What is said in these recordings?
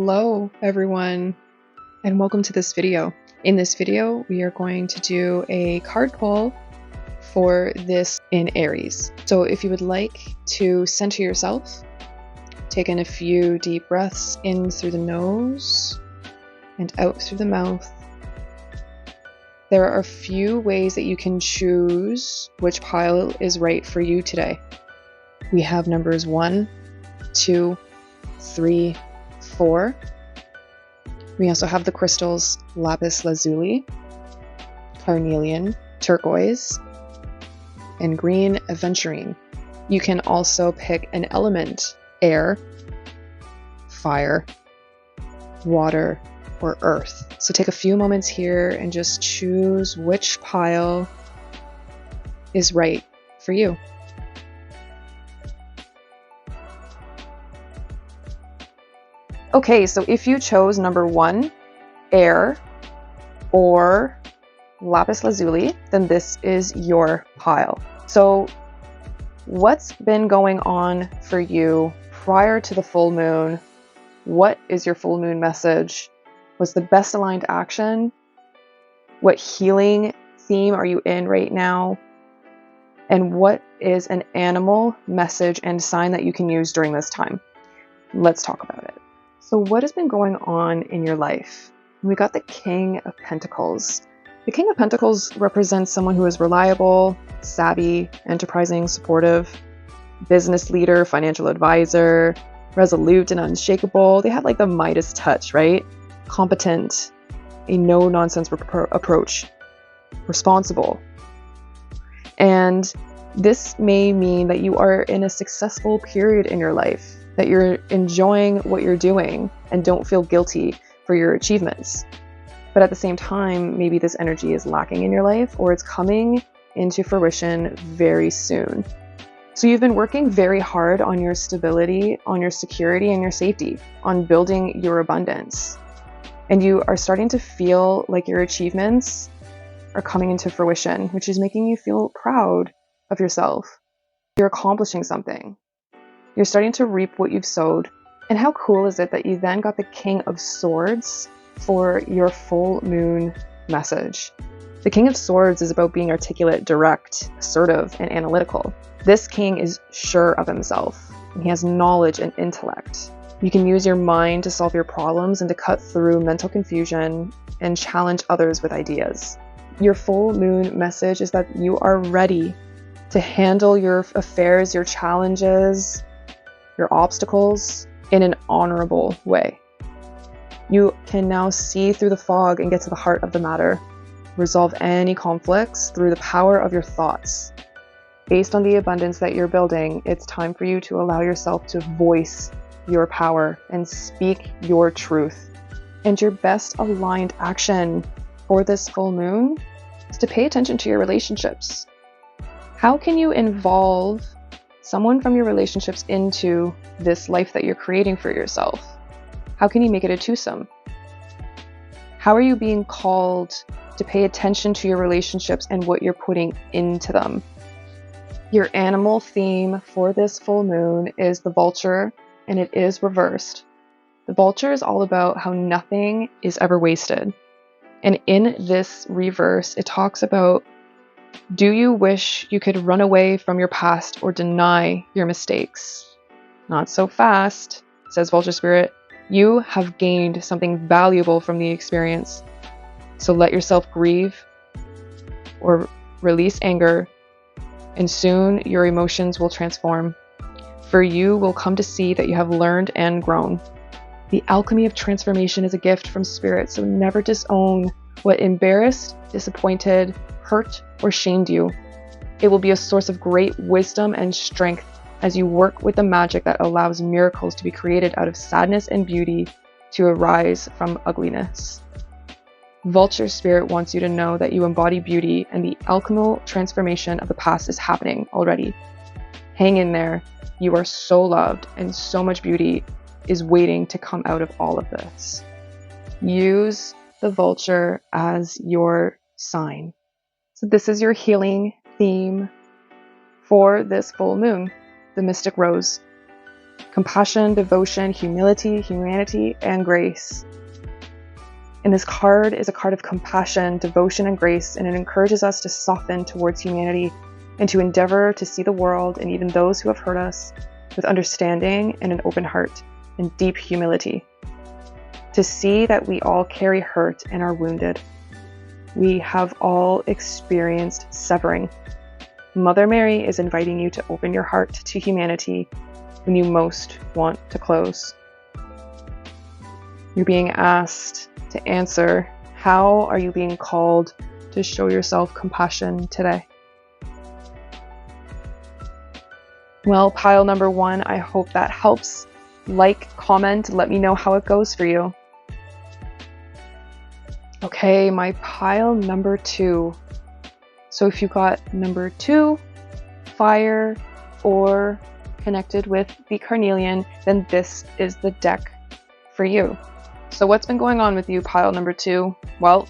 Hello everyone, and welcome to this video. In this video, we are going to do a card pull for this in Aries. So if you would like to center yourself, take in a few deep breaths in through the nose and out through the mouth. There are a few ways that you can choose which pile is right for you today. We have numbers 1, 2, 3, 4. We also have the crystals lapis lazuli, carnelian, turquoise, and green aventurine. You can also pick an element: air, fire, water, or earth. So take a few moments here and just choose which pile is right for you. Okay, so if you chose number 1, air, or lapis lazuli, then this is your pile. So what's been going on for you prior to the full moon? What is your full moon message? What's the best aligned action? What healing theme are you in right now? And what is an animal message and sign that you can use during this time? Let's talk about it. So what has been going on in your life? We got the King of Pentacles. The King of Pentacles represents someone who is reliable, savvy, enterprising, supportive, business leader, financial advisor, resolute and unshakable. They have like the Midas touch, right? Competent, a no-nonsense approach, responsible. And this may mean that you are in a successful period in your life, that you're enjoying what you're doing and don't feel guilty for your achievements. But at the same time, maybe this energy is lacking in your life, or it's coming into fruition very soon. So you've been working very hard on your stability, on your security and your safety, on building your abundance. And you are starting to feel like your achievements are coming into fruition, which is making you feel proud of yourself. You're accomplishing something. You're starting to reap what you've sowed. And how cool is it that you then got the King of Swords for your full moon message? The King of Swords is about being articulate, direct, assertive, and analytical. This king is sure of himself, and he has knowledge and intellect. You can use your mind to solve your problems and to cut through mental confusion and challenge others with ideas. Your full moon message is that you are ready to handle your affairs, your challenges, your obstacles in an honorable way. You can now see through the fog and get to the heart of the matter. Resolve any conflicts through the power of your thoughts. Based on the abundance that you're building, it's time for you to allow yourself to voice your power and speak your truth. And your best aligned action for this full moon is to pay attention to your relationships. How can you involve someone from your relationships into this life that you're creating for yourself? How can you make it a twosome? How are you being called to pay attention to your relationships and what you're putting into them? Your animal theme for this full moon is the vulture, and it is reversed. The vulture is all about how nothing is ever wasted. And in this reverse, it talks about, do you wish you could run away from your past or deny your mistakes? Not so fast, says Vulture Spirit. You have gained something valuable from the experience. So let yourself grieve or release anger, and soon your emotions will transform. For you will come to see that you have learned and grown. The alchemy of transformation is a gift from Spirit, so never disown what embarrassed, disappointed, hurt, or shamed you. It will be a source of great wisdom and strength as you work with the magic that allows miracles to be created out of sadness and beauty to arise from ugliness. Vulture Spirit wants you to know that you embody beauty, and the alchemical transformation of the past is happening already. Hang in there. You are so loved, and so much beauty is waiting to come out of all of this. Use the vulture as your sign. So this is your healing theme for this full moon, the Mystic Rose. Compassion, devotion, humility, humanity, and grace. And this card is a card of compassion, devotion, and grace, and it encourages us to soften towards humanity and to endeavor to see the world and even those who have hurt us with understanding and an open heart and deep humility. To see that we all carry hurt and are wounded. We have all experienced severing. Mother Mary is inviting you to open your heart to humanity when you most want to close. You're being asked to answer, how are you being called to show yourself compassion today? Well, pile number 1, I hope that helps. Like, comment, let me know how it goes for you. Okay, my pile number 2. So if you got number 2, fire, or connected with the carnelian, then this is the deck for you. So what's been going on with you, pile number 2? Well,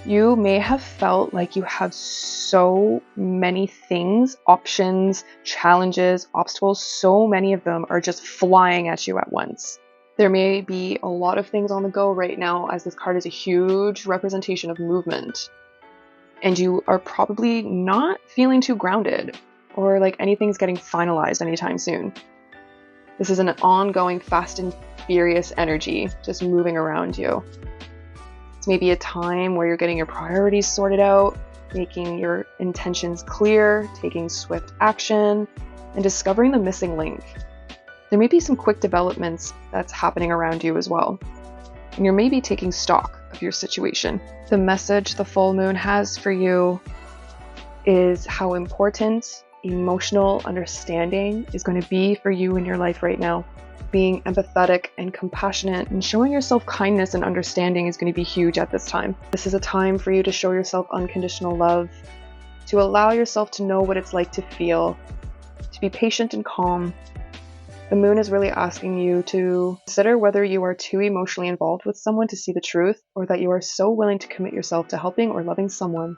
you may have felt like you have so many things, options, challenges, obstacles, so many of them are just flying at you at once. There may be a lot of things on the go right now, as this card is a huge representation of movement. And you are probably not feeling too grounded or like anything's getting finalized anytime soon. This is an ongoing fast and furious energy just moving around you. It's maybe a time where you're getting your priorities sorted out, making your intentions clear, taking swift action, and discovering the missing link. There may be some quick developments that's happening around you as well. And you're maybe taking stock of your situation. The message the full moon has for you is how important emotional understanding is going to be for you in your life right now. Being empathetic and compassionate and showing yourself kindness and understanding is going to be huge at this time. This is a time for you to show yourself unconditional love, to allow yourself to know what it's like to feel, to be patient and calm. The moon is really asking you to consider whether you are too emotionally involved with someone to see the truth, or that you are so willing to commit yourself to helping or loving someone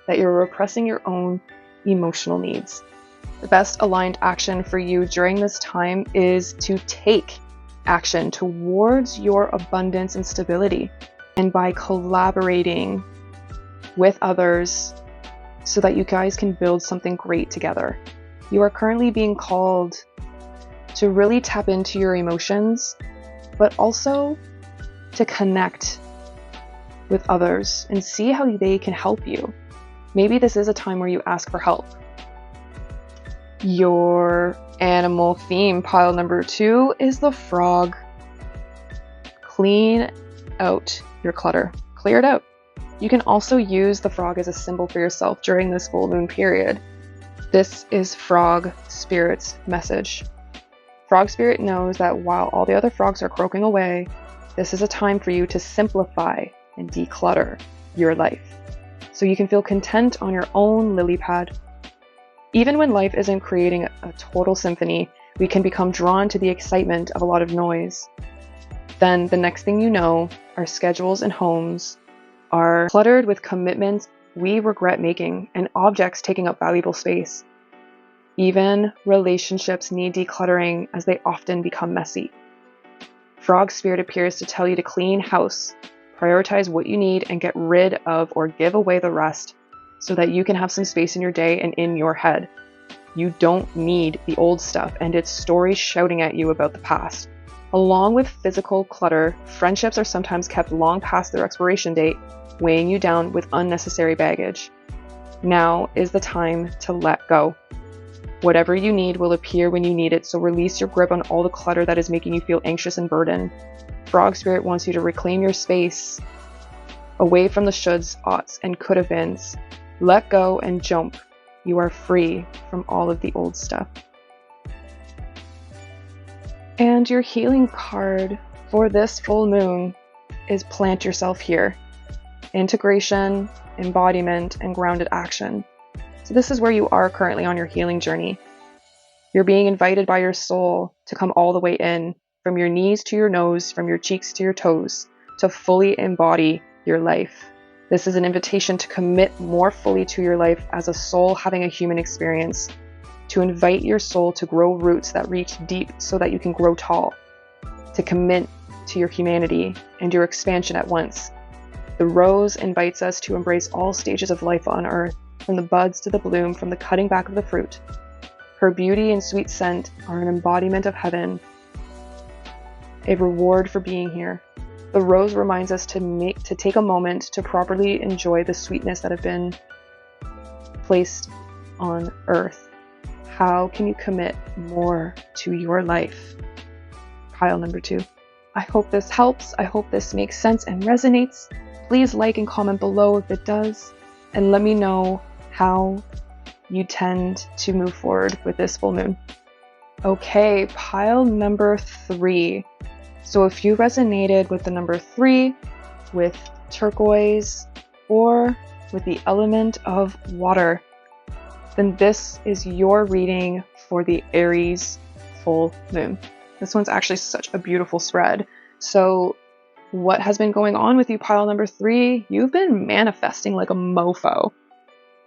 that you're repressing your own emotional needs. The best aligned action for you during this time is to take action towards your abundance and stability, and by collaborating with others so that you guys can build something great together. You are currently being called to really tap into your emotions, but also to connect with others and see how they can help you. Maybe this is a time where you ask for help. Your animal theme, pile number 2, is the frog. Clean out your clutter. Clear it out. You can also use the frog as a symbol for yourself during this full moon period. This is Frog Spirit's message. Frog Spirit knows that while all the other frogs are croaking away, this is a time for you to simplify and declutter your life, so you can feel content on your own lily pad. Even when life isn't creating a total symphony, we can become drawn to the excitement of a lot of noise. Then the next thing you know, our schedules and homes are cluttered with commitments we regret making and objects taking up valuable space. Even relationships need decluttering, as they often become messy. Frog Spirit appears to tell you to clean house, prioritize what you need, and get rid of or give away the rest so that you can have some space in your day and in your head. You don't need the old stuff and its stories shouting at you about the past. Along with physical clutter, friendships are sometimes kept long past their expiration date, weighing you down with unnecessary baggage. Now is the time to let go. Whatever you need will appear when you need it, so release your grip on all the clutter that is making you feel anxious and burdened. Frog Spirit wants you to reclaim your space away from the shoulds, oughts, and could have beens. Let go and jump. You are free from all of the old stuff. And your healing card for this full moon is Plant Yourself Here. Integration, embodiment, and grounded action. So this is where you are currently on your healing journey. You're being invited by your soul to come all the way in, from your knees to your nose, from your cheeks to your toes, to fully embody your life. This is an invitation to commit more fully to your life as a soul having a human experience. to invite your soul to grow roots that reach deep so that you can grow tall, to commit to your humanity and your expansion at once. The rose invites us to embrace all stages of life on earth, from the buds to the bloom, from the cutting back of the fruit. Her beauty and sweet scent are an embodiment of heaven, a reward for being here. The rose reminds us to take a moment to properly enjoy the sweetness that have been placed on earth. How can you commit more to your life? Pile number 2. I hope this helps. I hope this makes sense and resonates. Please like and comment below if it does, and let me know how you tend to move forward with this full moon. Okay, pile number 3. So if you resonated with the number 3, with turquoise, or with the element of water, then this is your reading for the Aries full moon. This one's actually such a beautiful spread. So what has been going on with you, pile number 3? You've been manifesting like a mofo.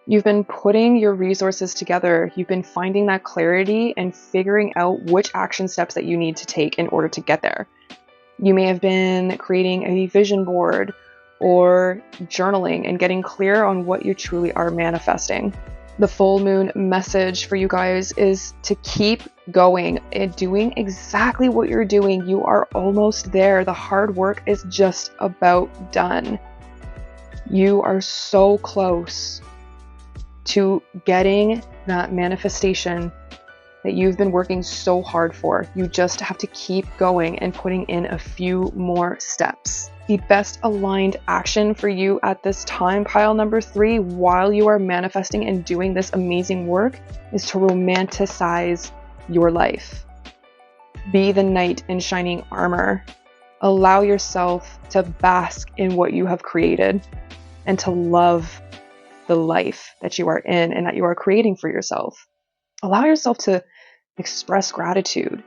You've been putting your resources together. You've been finding that clarity and figuring out which action steps that you need to take in order to get there. You may have been creating a vision board or journaling and getting clear on what you truly are manifesting. The full moon message for you guys is to keep going and doing exactly what you're doing. You are almost there. The hard work is just about done. You are so close to getting that manifestation that you've been working so hard for. You just have to keep going and putting in a few more steps. The best aligned action for you at this time, pile number 3, while you are manifesting and doing this amazing work, is to romanticize your life. Be the knight in shining armor. Allow yourself to bask in what you have created and to love the life that you are in and that you are creating for yourself. Allow yourself to express gratitude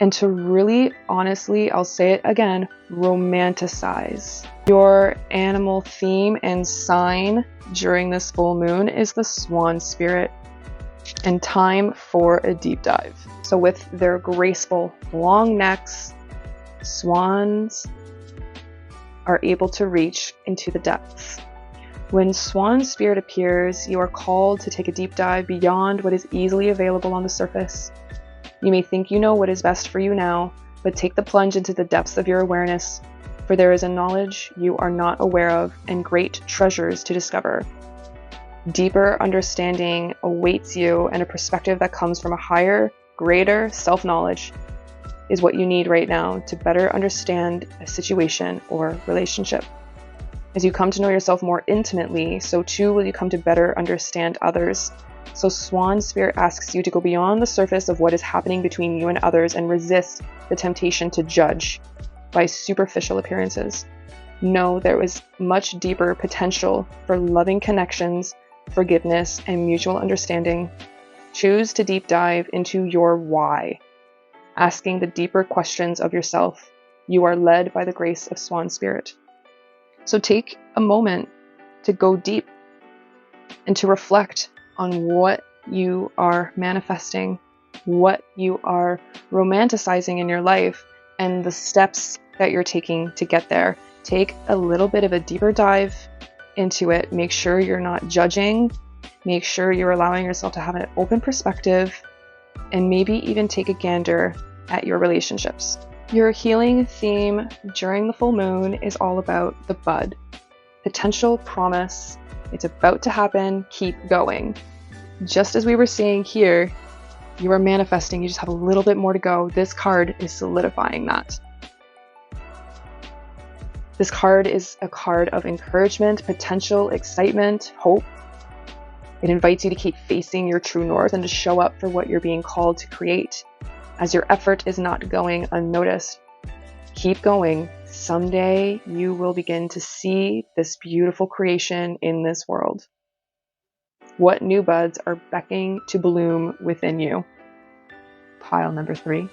and to really, honestly, I'll say it again, romanticize. Your animal theme and sign during this full moon is the swan spirit, and time for a deep dive. So with their graceful long necks, swans are able to reach into the depths. When swan spirit appears, you are called to take a deep dive beyond what is easily available on the surface. You may think you know what is best for you now, but take the plunge into the depths of your awareness, for there is a knowledge you are not aware of and great treasures to discover. Deeper understanding awaits you, and a perspective that comes from a higher, greater self-knowledge is what you need right now to better understand a situation or relationship. As you come to know yourself more intimately, so too will you come to better understand others. So Swan Spirit asks you to go beyond the surface of what is happening between you and others and resist the temptation to judge by superficial appearances. No, there is much deeper potential for loving connections, forgiveness, and mutual understanding. Choose to deep dive into your why, asking the deeper questions of yourself. You are led by the grace of Swan Spirit. So take a moment to go deep and to reflect on what you are manifesting, what you are romanticizing in your life, and the steps that you're taking to get there. Take a little bit of a deeper dive into it. Make sure you're not judging. Make sure you're allowing yourself to have an open perspective, and maybe even take a gander at your relationships. Your healing theme during the full moon is all about the bud. Potential, promise. It's about to happen. Keep going. Just as we were saying here, you are manifesting. You just have a little bit more to go. This card is solidifying that. This card is a card of encouragement, potential, excitement, hope. It invites you to keep facing your true north and to show up for what you're being called to create, as your effort is not going unnoticed. Keep going. Someday you will begin to see this beautiful creation in this world. What new buds are beckoning to bloom within you? Pile number 3.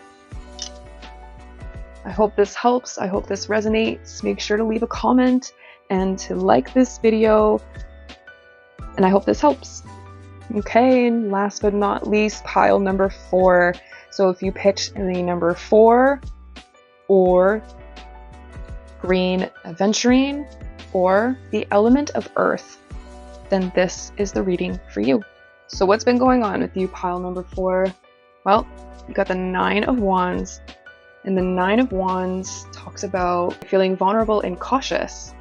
I hope this helps. I hope this resonates. Make sure to leave a comment and to like this video. And I hope this helps. Okay, and last but not least, pile number 4. So if you picked the number 4 or green aventurine or the element of earth, then this is the reading for you. So what's been going on with you, pile number 4? Well, you got the 9 of Wands, and the 9 of Wands talks about feeling vulnerable and cautious,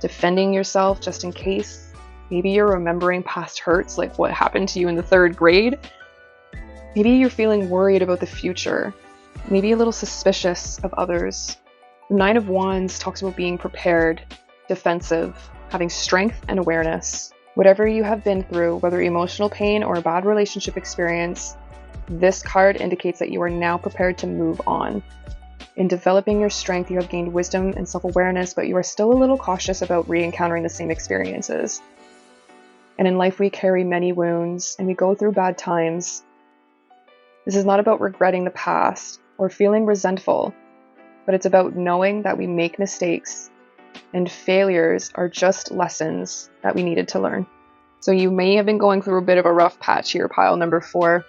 defending yourself just in case. Maybe you're remembering past hurts, like what happened to you in the 3rd grade. Maybe you're feeling worried about the future, maybe a little suspicious of others. The 9 of Wands talks about being prepared, defensive, having strength and awareness. Whatever you have been through, whether emotional pain or a bad relationship experience, this card indicates that you are now prepared to move on. In developing your strength, you have gained wisdom and self-awareness, but you are still a little cautious about re-encountering the same experiences. And in life, we carry many wounds and we go through bad times. This is not about regretting the past or feeling resentful, but it's about knowing that we make mistakes and failures are just lessons that we needed to learn. So you may have been going through a bit of a rough patch here, pile number 4.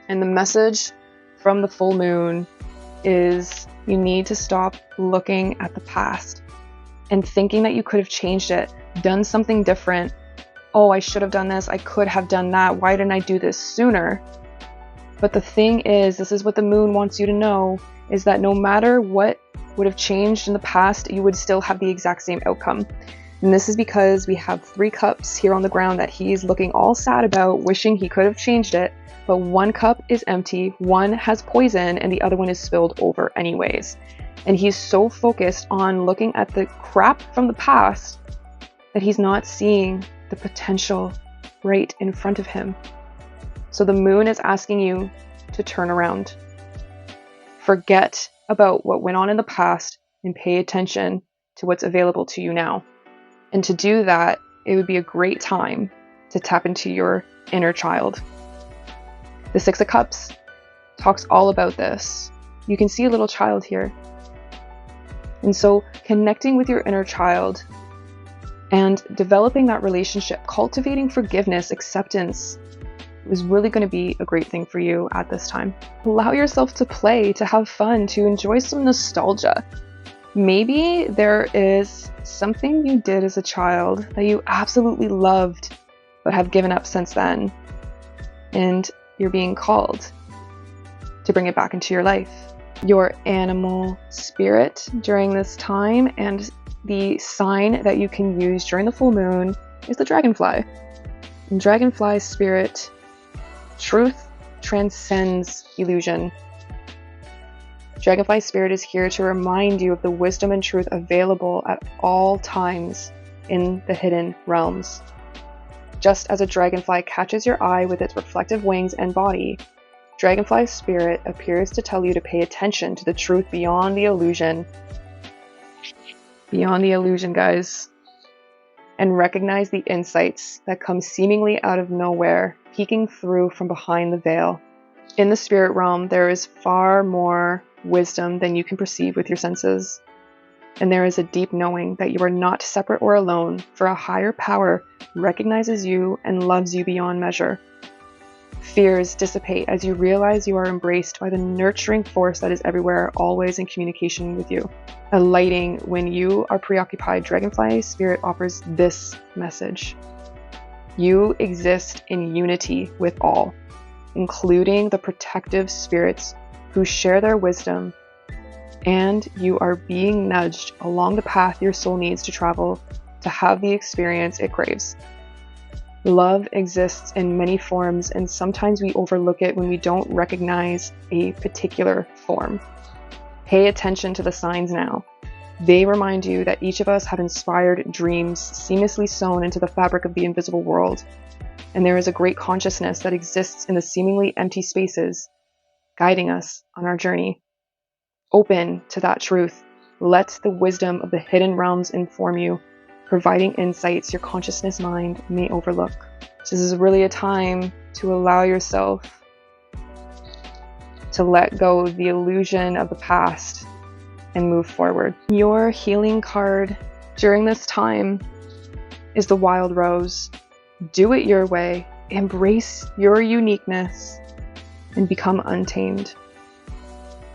And the message from the full moon is you need to stop looking at the past and thinking that you could have changed it, done something different. Oh, I should have done this. I could have done that. Why didn't I do this sooner? But the thing is, this is what the moon wants you to know, is that no matter what would have changed in the past, you would still have the exact same outcome. And this is because we have 3 cups here on the ground that he's looking all sad about, wishing he could have changed it. But 1 cup is empty, 1 has poison, and the other one is spilled over anyways. And he's so focused on looking at the crap from the past that he's not seeing the potential right in front of him. So the moon is asking you to turn around. Forget about what went on in the past and pay attention to what's available to you now. And to do that, it would be a great time to tap into your inner child. The 6 of Cups talks all about this. You can see a little child here. And so connecting with your inner child and developing that relationship, cultivating forgiveness, acceptance, is really going to be a great thing for you at this time. Allow yourself to play, to have fun, to enjoy some nostalgia. Maybe there is something you did as a child that you absolutely loved but have given up since then. And you're being called to bring it back into your life. Your animal spirit during this time and the sign that you can use during the full moon is the dragonfly. And dragonfly spirit, truth transcends illusion. Dragonfly spirit is here to remind you of the wisdom and truth available at all times in the hidden realms. Just as a dragonfly catches your eye with its reflective wings and body, dragonfly spirit appears to tell you to pay attention to the truth beyond the illusion. Beyond the illusion, guys. And recognize the insights that come seemingly out of nowhere, peeking through from behind the veil. In the spirit realm, there is far more wisdom than you can perceive with your senses. And there is a deep knowing that you are not separate or alone, for a higher power recognizes you and loves you beyond measure. Fears dissipate as you realize you are embraced by the nurturing force that is everywhere, always in communication with you. A lighting when you are preoccupied, dragonfly spirit offers this message. You exist in unity with all, including the protective spirits who share their wisdom, and you are being nudged along the path your soul needs to travel to have the experience it craves. Love exists in many forms, and sometimes we overlook it when we don't recognize a particular form. Pay attention to the signs now. They remind you that each of us have inspired dreams seamlessly sewn into the fabric of the invisible world, and there is a great consciousness that exists in the seemingly empty spaces, guiding us on our journey. Open to that truth. Let the wisdom of the hidden realms inform you, providing insights your consciousness mind may overlook. This is really a time to allow yourself to let go of the illusion of the past and move forward. Your healing card during this time is the Wild Rose. Do it your way. embrace your uniqueness and become untamed.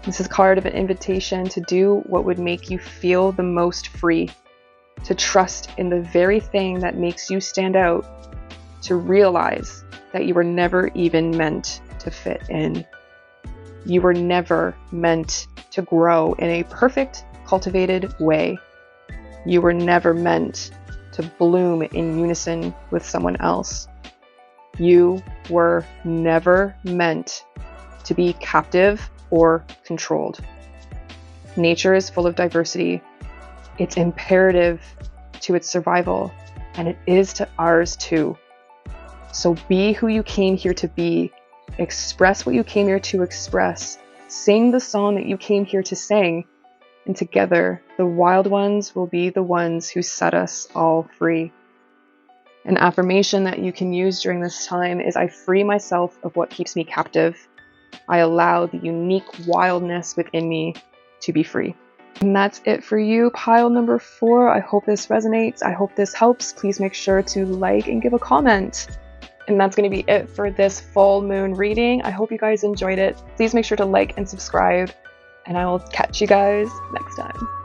This is a card of an invitation to do what would make you feel the most free, to trust in the very thing that makes you stand out, to realize that you were never even meant to fit in. You were never meant to grow in a perfect, cultivated way. You were never meant to bloom in unison with someone else. You were never meant to be captive or controlled. Nature is full of diversity. It's imperative to its survival, and it is to ours too. So be who you came here to be. Express what you came here to express. Sing the song that you came here to sing. And together, the wild ones will be the ones who set us all free. An affirmation that you can use during this time is, I free myself of what keeps me captive. I allow the unique wildness within me to be free. And that's it for you, pile number 4. I hope this resonates. I hope this helps. Please make sure to like and give a comment. And that's going to be it for this full moon reading. I hope you guys enjoyed it. Please make sure to like and subscribe, and I will catch you guys next time.